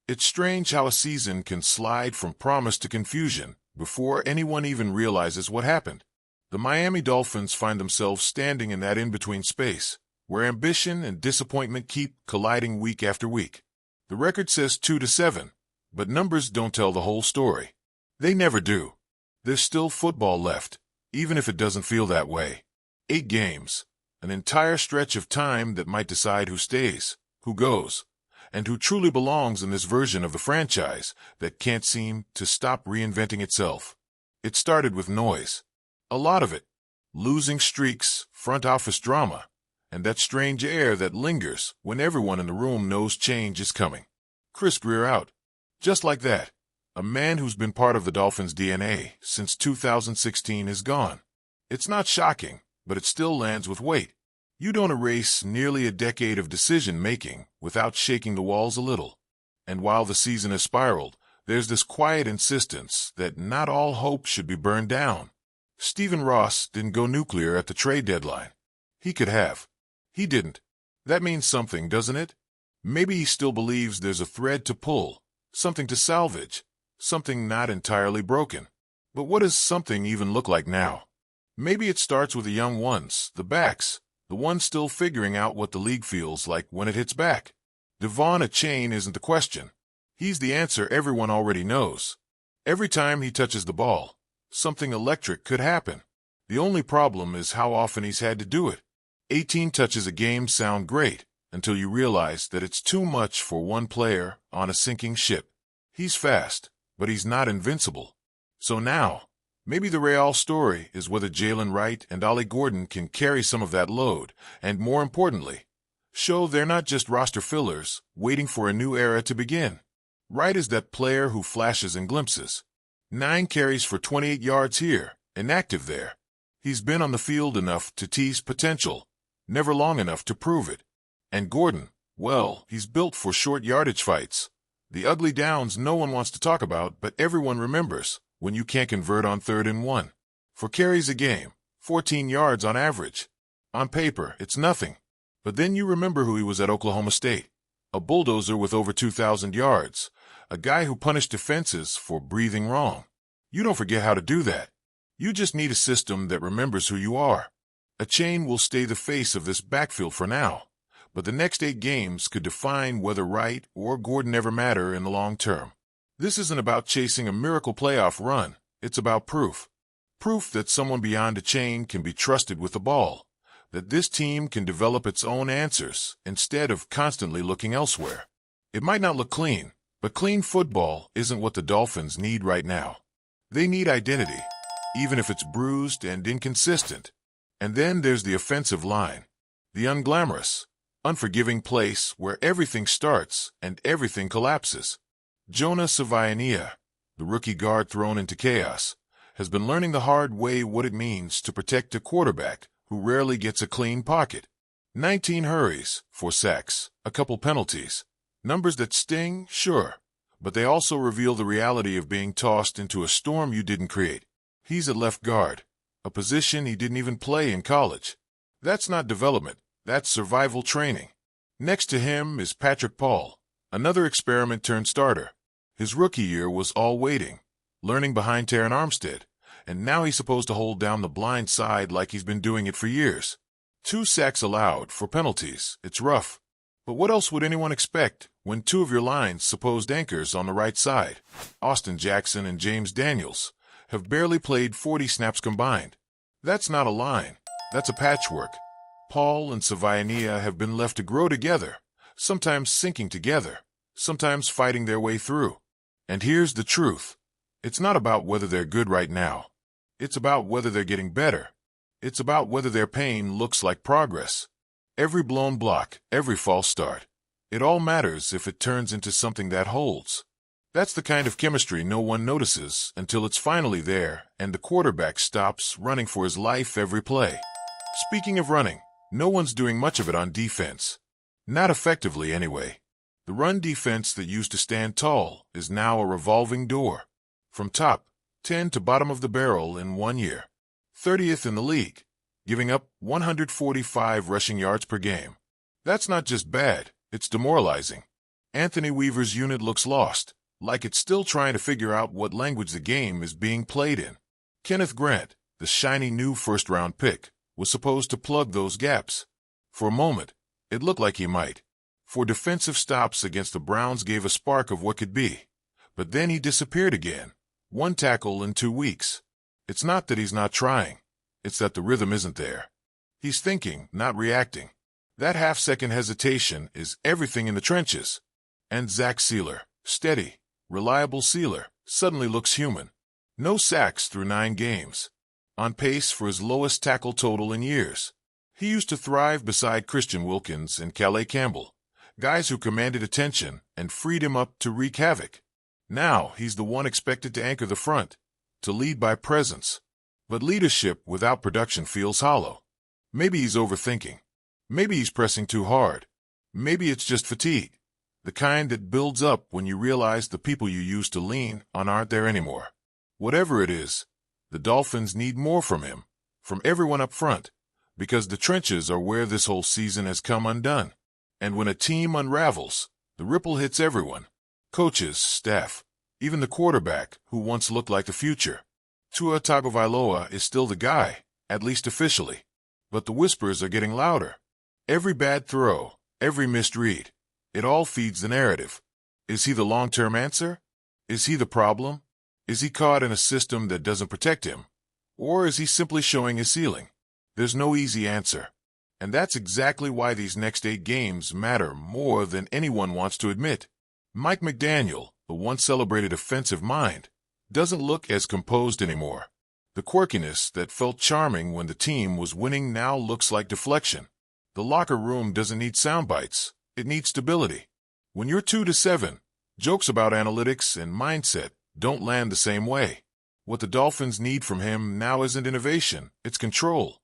It's strange how a season can slide from promise to confusion before anyone even realizes what happened. The Miami Dolphins find themselves standing in that in-between space, where ambition and disappointment keep colliding week after week. The record says 2-7, but numbers don't tell the whole story. They never do. There's still football left, even if it doesn't feel that way. 8 games, an entire stretch of time that might decide who stays, who goes, and who truly belongs in this version of the franchise that can't seem to stop reinventing itself. It started with noise. A lot of it. Losing streaks, front office drama, and that strange air that lingers when everyone in the room knows change is coming. Chris Greer out. Just like that, a man who's been part of the Dolphins' DNA since 2016 is gone. It's not shocking, but it still lands with weight. You don't erase nearly a decade of decision-making without shaking the walls a little. And while the season has spiraled, there's this quiet insistence that not all hope should be burned down. Stephen Ross didn't go nuclear at the trade deadline. He could have. He didn't. That means something, doesn't it? Maybe he still believes there's a thread to pull, something to salvage, something not entirely broken. But what does something even look like now? Maybe it starts with the young ones, the backs, the ones still figuring out what the league feels like when it hits back. Devon Achane isn't the question. He's the answer everyone already knows. Every time he touches the ball, something electric could happen. The only problem is how often he's had to do it. 18 touches a game sound great until you realize that it's too much for one player on a sinking ship. He's fast, but he's not invincible. So now, maybe the real story is whether Jalen Wright and Ollie Gordon can carry some of that load, and more importantly, show they're not just roster fillers waiting for a new era to begin. Wright is that player who flashes in glimpses. 9 carries for 28 yards here, inactive there. He's been on the field enough to tease potential, never long enough to prove it. And Gordon, well, he's built for short yardage fights. The ugly downs no one wants to talk about, but everyone remembers when you can't convert on 3rd and 1. 4 carries a game, 14 yards on average. On paper, it's nothing. But then you remember who he was at Oklahoma State. A bulldozer with over 2,000 yards. A guy who punished defenses for breathing wrong. You don't forget how to do that. You just need a system that remembers who you are. Achane will stay the face of this backfield for now, but the next 8 games could define whether Wright or Gordon ever matter in the long term. This isn't about chasing a miracle playoff run. It's about proof. Proof that someone beyond Achane can be trusted with the ball, that this team can develop its own answers instead of constantly looking elsewhere. It might not look clean, but clean football isn't what the Dolphins need right now. They need identity, even if it's bruised and inconsistent. And then there's the offensive line, the unglamorous, unforgiving place where everything starts and everything collapses. Jonah Savaiania, the rookie guard thrown into chaos, has been learning the hard way what it means to protect a quarterback who rarely gets a clean pocket. 19 hurries, 4 sacks, a couple penalties. Numbers that sting, sure, but they also reveal the reality of being tossed into a storm you didn't create. He's at left guard, a position he didn't even play in college. That's not development, that's survival training. Next to him is Patrick Paul, another experiment turned starter. His rookie year was all waiting, learning behind Terron Armstead, and now he's supposed to hold down the blind side like he's been doing it for years. 2 sacks allowed for penalties, it's rough. But what else would anyone expect when 2 of your line's supposed anchors on the right side, Austin Jackson and James Daniels, have barely played 40 snaps combined? That's not a line, that's a patchwork. Paul and Savaiania have been left to grow together, sometimes sinking together, sometimes fighting their way through. And here's the truth. It's not about whether they're good right now. It's about whether they're getting better. It's about whether their pain looks like progress. Every blown block, every false start. It all matters if it turns into something that holds. That's the kind of chemistry no one notices until it's finally there and the quarterback stops running for his life every play. Speaking of running, no one's doing much of it on defense. Not effectively anyway. The run defense that used to stand tall is now a revolving door. From top 10 to bottom of the barrel in 1 year. 30th in the league, giving up 145 rushing yards per game. That's not just bad, it's demoralizing. Anthony Weaver's unit looks lost, like it's still trying to figure out what language the game is being played in. Kenneth Grant, the shiny new first-round pick, was supposed to plug those gaps. For a moment, it looked like he might. For defensive stops against the Browns gave a spark of what could be. But then he disappeared again. 1 tackle in 2 weeks. It's not that he's not trying. It's that the rhythm isn't there. He's thinking, not reacting. That half-second hesitation is everything in the trenches. And Zach Sealer, steady, reliable Sealer, suddenly looks human. No sacks through 9 games. On pace for his lowest tackle total in years. He used to thrive beside Christian Wilkins and Calais Campbell, guys who commanded attention and freed him up to wreak havoc. Now he's the one expected to anchor the front, to lead by presence. But leadership without production feels hollow. Maybe he's overthinking. Maybe he's pressing too hard. Maybe it's just fatigue. The kind that builds up when you realize the people you used to lean on aren't there anymore. Whatever it is, the Dolphins need more from him, from everyone up front, because the trenches are where this whole season has come undone. And when a team unravels, the ripple hits everyone. Coaches, staff, even the quarterback who once looked like the future. Tua Tagovailoa is still the guy, at least officially. But the whispers are getting louder. Every bad throw, every missed read, it all feeds the narrative. Is he the long-term answer? Is he the problem? Is he caught in a system that doesn't protect him? Or is he simply showing his ceiling? There's no easy answer. And that's exactly why these next 8 games matter more than anyone wants to admit. Mike McDaniel, the once celebrated offensive mind, doesn't look as composed anymore. The quirkiness that felt charming when the team was winning now looks like deflection. The locker room doesn't need sound bites. It needs stability. When you're 2-7, jokes about analytics and mindset don't land the same way. What the Dolphins need from him now isn't innovation, it's control.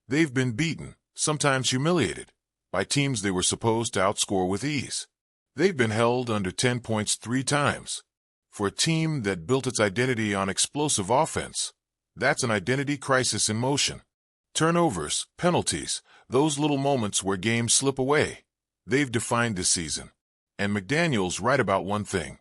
They've been beaten, sometimes humiliated, by teams they were supposed to outscore with ease. They've been held under 10 points 3 times. For a team that built its identity on explosive offense, that's an identity crisis in motion. Turnovers, penalties, those little moments where games slip away, they've defined this season. And McDaniel's right about one thing.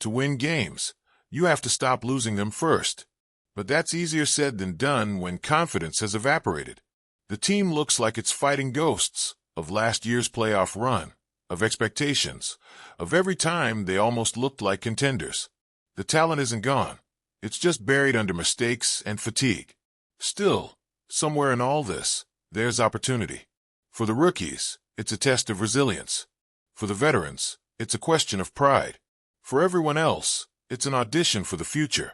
To win games, you have to stop losing them first. But that's easier said than done when confidence has evaporated. The team looks like it's fighting ghosts of last year's playoff run, of expectations, of every time they almost looked like contenders. The talent isn't gone. It's just buried under mistakes and fatigue. Still, somewhere in all this, there's opportunity. For the rookies, it's a test of resilience. For the veterans, it's a question of pride. For everyone else, it's an audition for the future.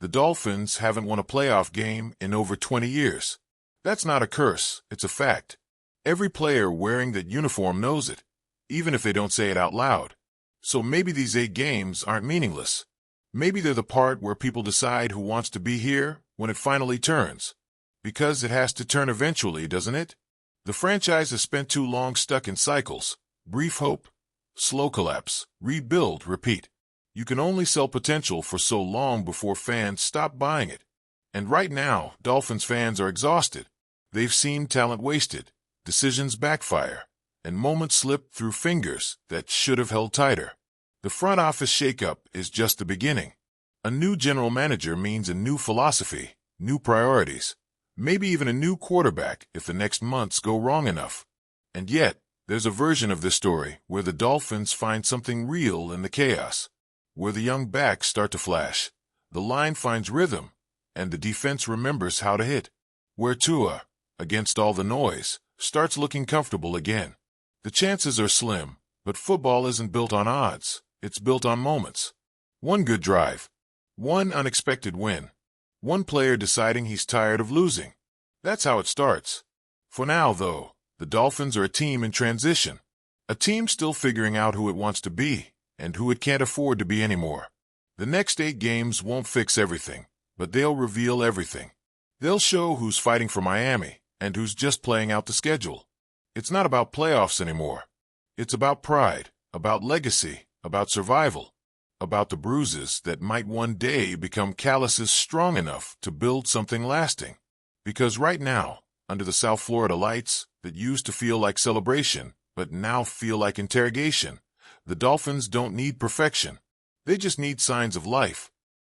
The Dolphins haven't won a playoff game in over 20 years. That's not a curse, it's a fact. Every player wearing that uniform knows it, even if they don't say it out loud. So maybe these 8 games aren't meaningless. Maybe they're the part where people decide who wants to be here when it finally turns. Because it has to turn eventually, doesn't it? The franchise has spent too long stuck in cycles. Brief hope, slow collapse, rebuild, repeat. You can only sell potential for so long before fans stop buying it. And right now, Dolphins fans are exhausted. They've seen talent wasted, decisions backfire, and moments slip through fingers that should have held tighter. The front office shakeup is just the beginning. A new general manager means a new philosophy, new priorities, maybe even a new quarterback if the next months go wrong enough. And yet, there's a version of this story where the Dolphins find something real in the chaos, where the young backs start to flash, the line finds rhythm, and the defense remembers how to hit, where Tua, against all the noise, starts looking comfortable again. The chances are slim, but football isn't built on odds, it's built on moments. One good drive, one unexpected win, one player deciding he's tired of losing. That's how it starts. For now, though, the Dolphins are a team in transition, a team still figuring out who it wants to be and who it can't afford to be anymore. The next 8 games won't fix everything, but they'll reveal everything. They'll show who's fighting for Miami and who's just playing out the schedule. It's not about playoffs anymore. It's about pride, about legacy, about survival, about the bruises that might one day become calluses strong enough to build something lasting. Because right now, under the South Florida lights that used to feel like celebration but now feel like interrogation, The Dolphins don't need perfection. They just need signs of life.